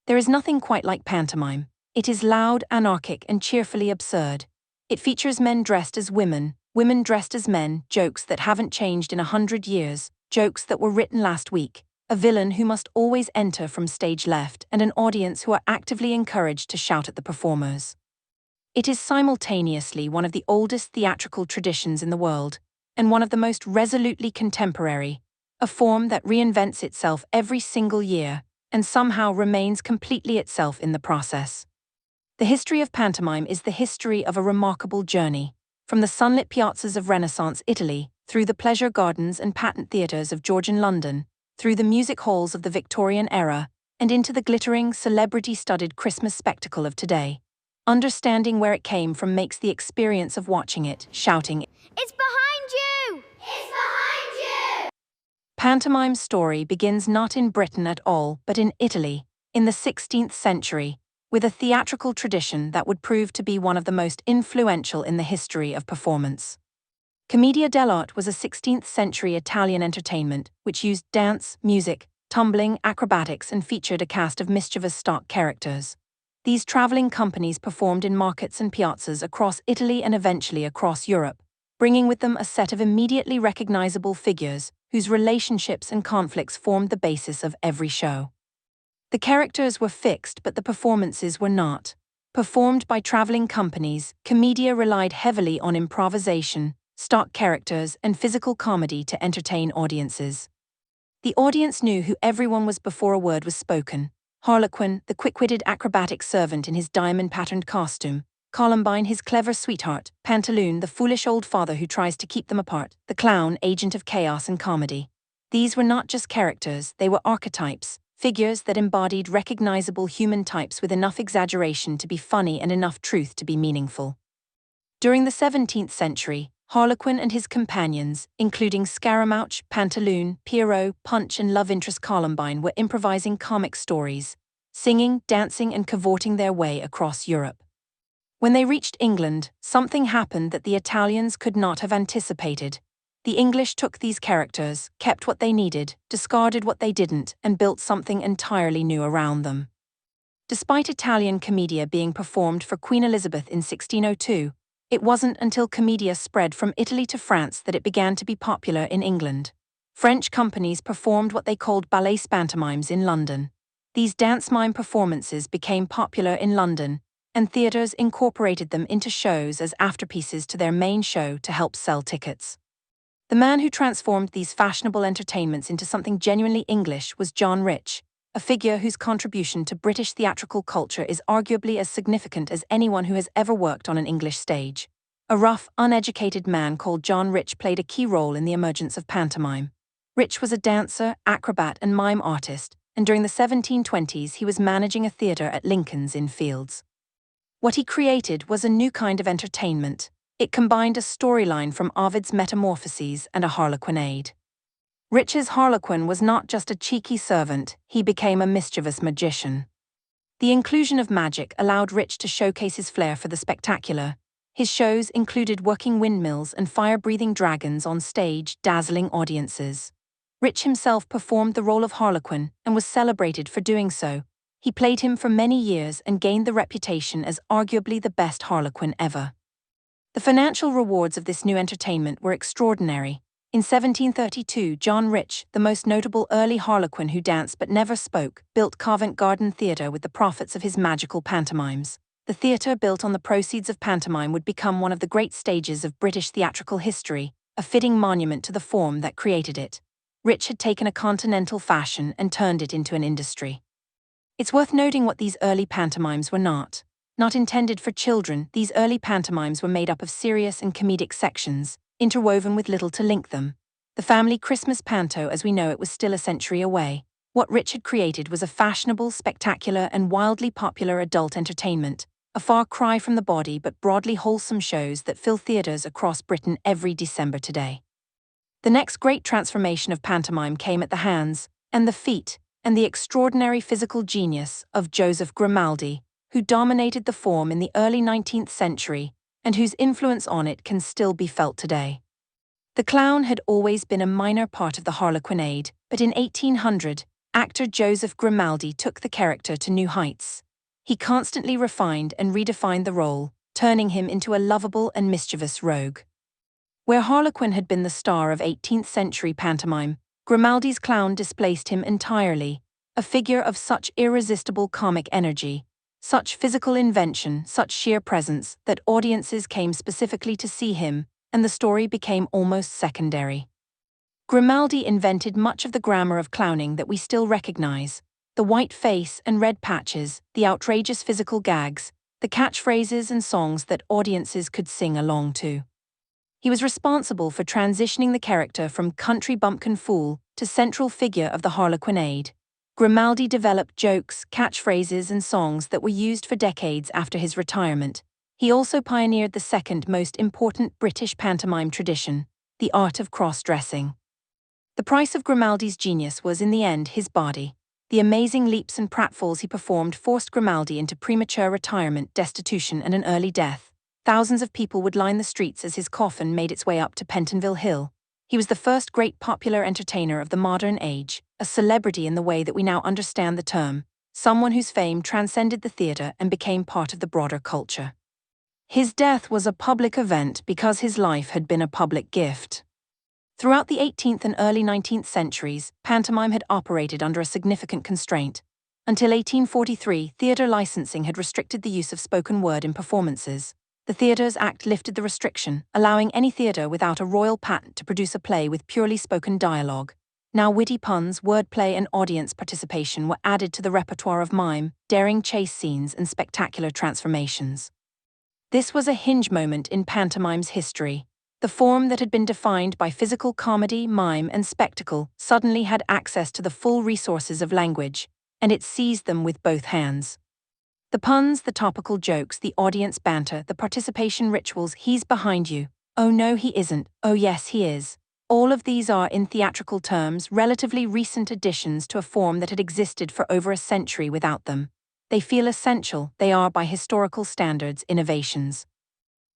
There is nothing quite like pantomime. It is loud, anarchic, and cheerfully absurd. It features men dressed as women, women dressed as men, jokes that haven't changed in 100 years, jokes that were written last week, a villain who must always enter from stage left, and an audience who are actively encouraged to shout at the performers. It is simultaneously one of the oldest theatrical traditions in the world, and one of the most resolutely contemporary, a form that reinvents itself every single year, and somehow remains completely itself in the process. The history of pantomime is the history of a remarkable journey, from the sunlit piazzas of Renaissance Italy, through the pleasure gardens and patent theatres of Georgian London, through the music halls of the Victorian era, and into the glittering, celebrity-studded Christmas spectacle of today. Understanding where it came from makes the experience of watching it, shouting, "It's behind you! It's behind you!" Pantomime's story begins not in Britain at all, but in Italy, in the 16th century, with a theatrical tradition that would prove to be one of the most influential in the history of performance. Commedia dell'arte was a 16th-century Italian entertainment which used dance, music, tumbling, acrobatics, and featured a cast of mischievous stock characters. These traveling companies performed in markets and piazzas across Italy and eventually across Europe, bringing with them a set of immediately recognizable figures whose relationships and conflicts formed the basis of every show. The characters were fixed, but the performances were not. Performed by traveling companies, commedia relied heavily on improvisation, stock characters, and physical comedy to entertain audiences. The audience knew who everyone was before a word was spoken. Harlequin, the quick-witted acrobatic servant in his diamond-patterned costume; Columbine, his clever sweetheart; Pantaloon, the foolish old father who tries to keep them apart; the clown, agent of chaos and comedy. These were not just characters, they were archetypes, figures that embodied recognizable human types with enough exaggeration to be funny and enough truth to be meaningful. During the 17th century, Harlequin and his companions, including Scaramouche, Pantaloon, Pierrot, Punch, and love interest Columbine, were improvising comic stories, singing, dancing, and cavorting their way across Europe. When they reached England, something happened that the Italians could not have anticipated. The English took these characters, kept what they needed, discarded what they didn't, and built something entirely new around them. Despite Italian commedia being performed for Queen Elizabeth in 1602, it wasn't until commedia spread from Italy to France that it began to be popular in England. French companies performed what they called ballet pantomimes in London. These dance mime performances became popular in London, and theatres incorporated them into shows as afterpieces to their main show to help sell tickets. The man who transformed these fashionable entertainments into something genuinely English was John Rich, a figure whose contribution to British theatrical culture is arguably as significant as anyone who has ever worked on an English stage. A rough, uneducated man called John Rich played a key role in the emergence of pantomime. Rich was a dancer, acrobat, and mime artist, and during the 1720s he was managing a theatre at Lincoln's Inn Fields. What he created was a new kind of entertainment. It combined a storyline from Ovid's Metamorphoses and a harlequinade. Rich's harlequin was not just a cheeky servant, he became a mischievous magician. The inclusion of magic allowed Rich to showcase his flair for the spectacular. His shows included working windmills and fire-breathing dragons on stage, dazzling audiences. Rich himself performed the role of harlequin and was celebrated for doing so. He played him for many years and gained the reputation as arguably the best harlequin ever. The financial rewards of this new entertainment were extraordinary. In 1732, John Rich, the most notable early harlequin who danced but never spoke, built Covent Garden Theatre with the profits of his magical pantomimes. The theatre, built on the proceeds of pantomime, would become one of the great stages of British theatrical history, a fitting monument to the form that created it. Rich had taken a continental fashion and turned it into an industry. It's worth noting what these early pantomimes were not. Not intended for children, these early pantomimes were made up of serious and comedic sections, interwoven with little to link them. The family Christmas panto as we know it was still a century away. What Rich had created was a fashionable, spectacular, and wildly popular adult entertainment, a far cry from the bawdy but broadly wholesome shows that fill theatres across Britain every December today. The next great transformation of pantomime came at the hands, and the feet, and the extraordinary physical genius of Joseph Grimaldi, who dominated the form in the early 19th century, and whose influence on it can still be felt today. The clown had always been a minor part of the harlequinade, but in 1800, Actor Joseph Grimaldi took the character to new heights. He constantly refined and redefined the role, turning him into a lovable and mischievous rogue. Where Harlequin had been the star of 18th-century pantomime, Grimaldi's clown displaced him entirely, a figure of such irresistible comic energy, such physical invention, such sheer presence, that audiences came specifically to see him, and the story became almost secondary. Grimaldi invented much of the grammar of clowning that we still recognize: the white face and red patches, the outrageous physical gags, the catchphrases and songs that audiences could sing along to. He was responsible for transitioning the character from country bumpkin fool to central figure of the Harlequinade. Grimaldi developed jokes, catchphrases, and songs that were used for decades after his retirement. He also pioneered the second most important British pantomime tradition, the art of cross-dressing. The price of Grimaldi's genius was, in the end, his body. The amazing leaps and pratfalls he performed forced Grimaldi into premature retirement, destitution, and an early death. Thousands of people would line the streets as his coffin made its way up to Pentonville Hill. He was the first great popular entertainer of the modern age, a celebrity in the way that we now understand the term, someone whose fame transcended the theatre and became part of the broader culture. His death was a public event because his life had been a public gift. Throughout the 18th and early 19th centuries, pantomime had operated under a significant constraint. Until 1843, theatre licensing had restricted the use of spoken word in performances. The Theatres Act lifted the restriction, allowing any theatre without a royal patent to produce a play with purely spoken dialogue. Now witty puns, wordplay, and audience participation were added to the repertoire of mime, daring chase scenes, and spectacular transformations. This was a hinge moment in pantomime's history. The form that had been defined by physical comedy, mime, and spectacle suddenly had access to the full resources of language, and it seized them with both hands. The puns, the topical jokes, the audience banter, the participation rituals, he's behind you, oh no he isn't, oh yes he is. All of these are, in theatrical terms, relatively recent additions to a form that had existed for over a century without them. They feel essential, they are, by historical standards, innovations.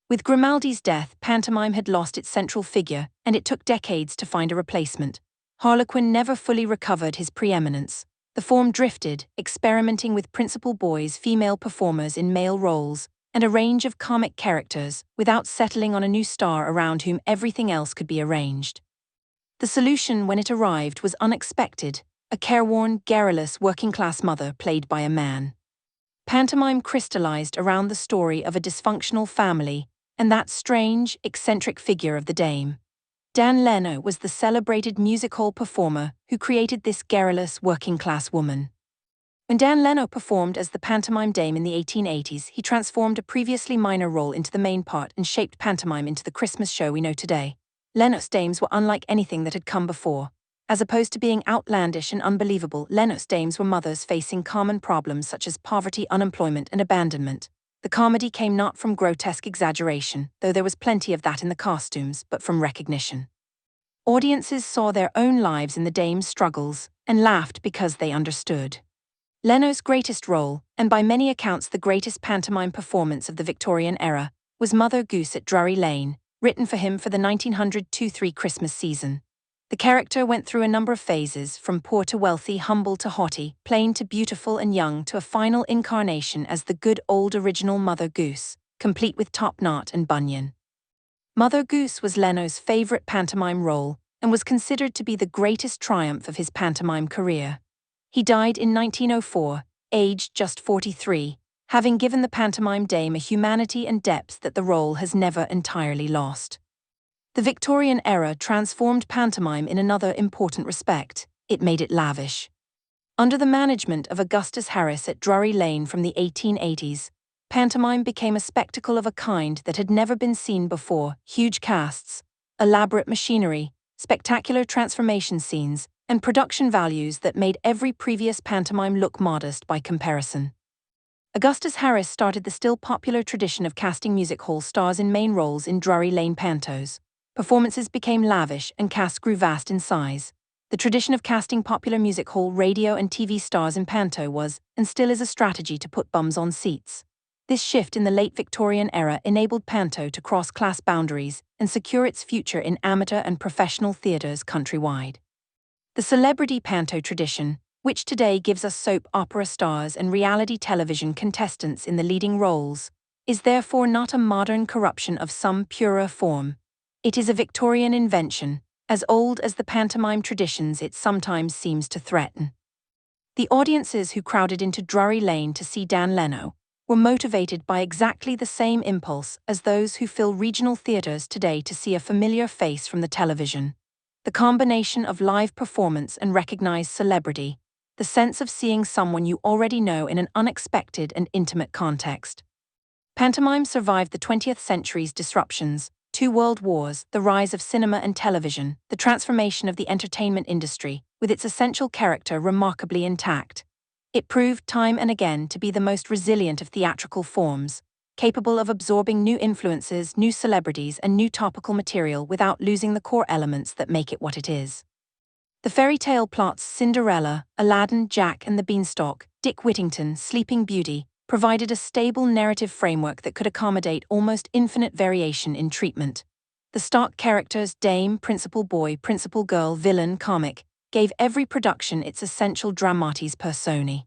With Grimaldi's death, pantomime had lost its central figure, and it took decades to find a replacement. Harlequin never fully recovered his preeminence. The form drifted, experimenting with principal boys, female performers in male roles, and a range of comic characters, without settling on a new star around whom everything else could be arranged. The solution, when it arrived, was unexpected: a careworn, garrulous, working-class mother played by a man. Pantomime crystallized around the story of a dysfunctional family, and that strange, eccentric figure of the dame. Dan Leno was the celebrated music hall performer who created this garrulous, working-class woman. When Dan Leno performed as the pantomime dame in the 1880s, he transformed a previously minor role into the main part and shaped pantomime into the Christmas show we know today. Leno's dames were unlike anything that had come before. As opposed to being outlandish and unbelievable, Leno's dames were mothers facing common problems such as poverty, unemployment, and abandonment. The comedy came not from grotesque exaggeration, though there was plenty of that in the costumes, but from recognition. Audiences saw their own lives in the dame's struggles, and laughed because they understood. Leno's greatest role, and by many accounts the greatest pantomime performance of the Victorian era, was Mother Goose at Drury Lane, written for him for the 1902-3 Christmas season. The character went through a number of phases, from poor to wealthy, humble to haughty, plain to beautiful and young, to a final incarnation as the good old original Mother Goose, complete with top knot and bunion. Mother Goose was Leno's favorite pantomime role, and was considered to be the greatest triumph of his pantomime career. He died in 1904, aged just 43, having given the pantomime dame a humanity and depth that the role has never entirely lost. The Victorian era transformed pantomime in another important respect: it made it lavish. Under the management of Augustus Harris at Drury Lane from the 1880s, pantomime became a spectacle of a kind that had never been seen before: huge casts, elaborate machinery, spectacular transformation scenes, and production values that made every previous pantomime look modest by comparison. Augustus Harris started the still popular tradition of casting music hall stars in main roles in Drury Lane pantos. Performances became lavish and casts grew vast in size. The tradition of casting popular music hall, radio, and TV stars in panto was, and still is, a strategy to put bums on seats. This shift in the late Victorian era enabled panto to cross class boundaries and secure its future in amateur and professional theatres countrywide. The celebrity panto tradition, which today gives us soap opera stars and reality television contestants in the leading roles, is therefore not a modern corruption of some purer form. It is a Victorian invention, as old as the pantomime traditions it sometimes seems to threaten. The audiences who crowded into Drury Lane to see Dan Leno were motivated by exactly the same impulse as those who fill regional theatres today to see a familiar face from the television. The combination of live performance and recognized celebrity, the sense of seeing someone you already know in an unexpected and intimate context. Pantomime survived the 20th century's disruptions, 2 world wars, the rise of cinema and television, the transformation of the entertainment industry, with its essential character remarkably intact. It proved time and again to be the most resilient of theatrical forms, capable of absorbing new influences, new celebrities, and new topical material without losing the core elements that make it what it is. The fairy tale plots Cinderella, Aladdin, Jack and the Beanstalk, Dick Whittington, Sleeping Beauty, provided a stable narrative framework that could accommodate almost infinite variation in treatment. The stock characters dame, principal boy, principal girl, villain, comic, gave every production its essential dramatis personae.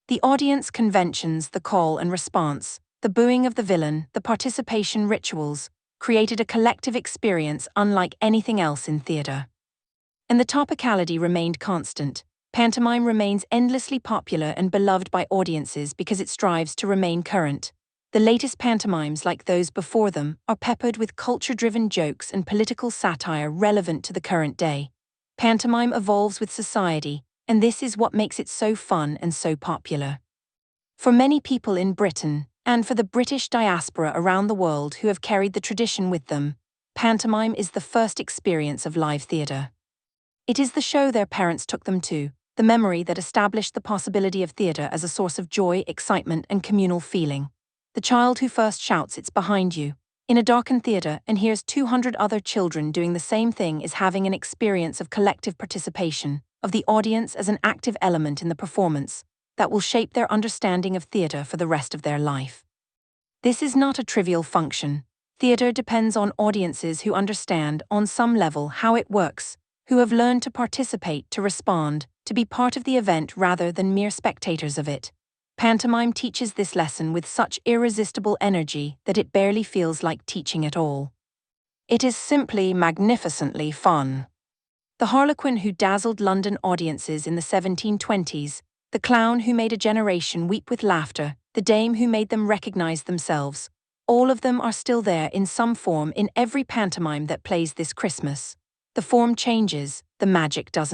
The audience conventions, the call and response, the booing of the villain, the participation rituals, created a collective experience unlike anything else in theatre. And the topicality remained constant. Pantomime remains endlessly popular and beloved by audiences because it strives to remain current. The latest pantomimes, like those before them, are peppered with culture-driven jokes and political satire relevant to the current day. Pantomime evolves with society, and this is what makes it so fun and so popular. For many people in Britain, and for the British diaspora around the world who have carried the tradition with them, pantomime is the first experience of live theatre. It is the show their parents took them to, the memory that established the possibility of theatre as a source of joy, excitement, and communal feeling. The child who first shouts "It's behind you" in a darkened theatre and hears 200 other children doing the same thing is having an experience of collective participation, of the audience as an active element in the performance, that will shape their understanding of theatre for the rest of their life. This is not a trivial function. Theatre depends on audiences who understand, on some level, how it works, who have learned to participate, to respond, to be part of the event rather than mere spectators of it. Pantomime teaches this lesson with such irresistible energy that it barely feels like teaching at all. It is simply magnificently fun. The harlequin who dazzled London audiences in the 1720s, the clown who made a generation weep with laughter, the dame who made them recognize themselves, all of them are still there in some form in every pantomime that plays this Christmas. The form changes, the magic doesn't.